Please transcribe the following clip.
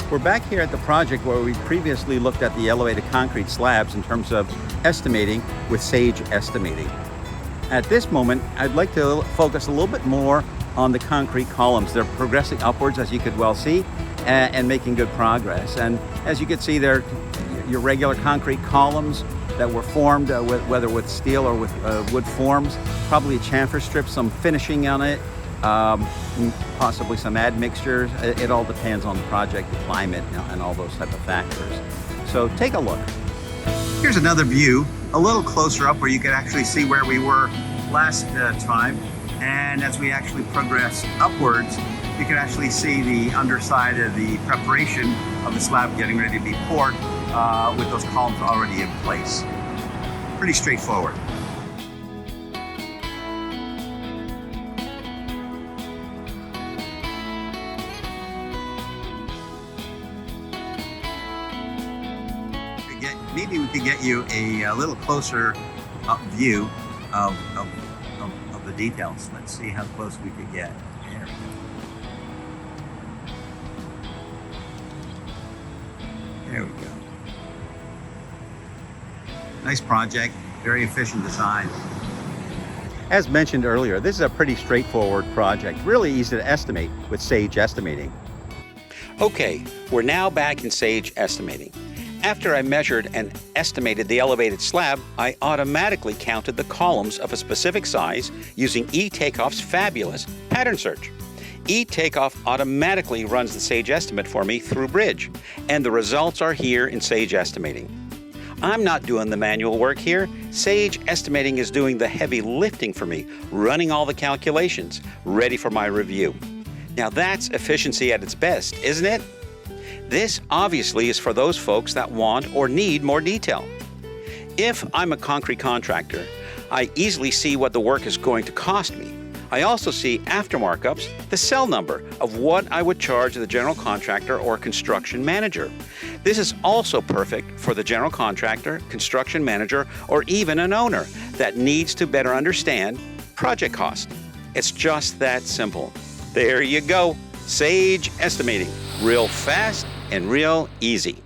We're back here at the project where we previously looked at the elevated concrete slabs in terms of estimating with Sage Estimating. At this moment, I'd like to focus a little bit more on the concrete columns. They're progressing upwards, as you could well see, and making good progress. And as you can see, they're your regular concrete columns that were formed whether with steel or with wood forms, probably a chamfer strip, some finishing on it, possibly some admixtures. It all depends on the project, the climate, and all those type of factors. So take a look. Here's another view, a little closer up, where you can actually see where we were last time. And as we actually progress upwards, you can actually see the underside of the preparation of the slab getting ready to be poured with those columns already in place. Pretty straightforward. Maybe we could get you a little closer up view of the details. Let's see how close we could get. There we go. Nice project, very efficient design. As mentioned earlier, this is a pretty straightforward project, really easy to estimate with Sage Estimating. Okay, we're now back in Sage Estimating. After I measured and estimated the elevated slab, I automatically counted the columns of a specific size using eTakeoff's fabulous pattern search. eTakeoff automatically runs the Sage estimate for me through Bridge, and the results are here in Sage Estimating. I'm not doing the manual work here. Sage Estimating is doing the heavy lifting for me, running all the calculations, ready for my review. Now that's efficiency at its best, isn't it? This obviously is for those folks that want or need more detail. If I'm a concrete contractor, I easily see what the work is going to cost me. I also see after markups the cell number of what I would charge the general contractor or construction manager. This is also perfect for the general contractor, construction manager, or even an owner that needs to better understand project cost. It's just that simple. There you go. Sage Estimating. Real fast and real easy.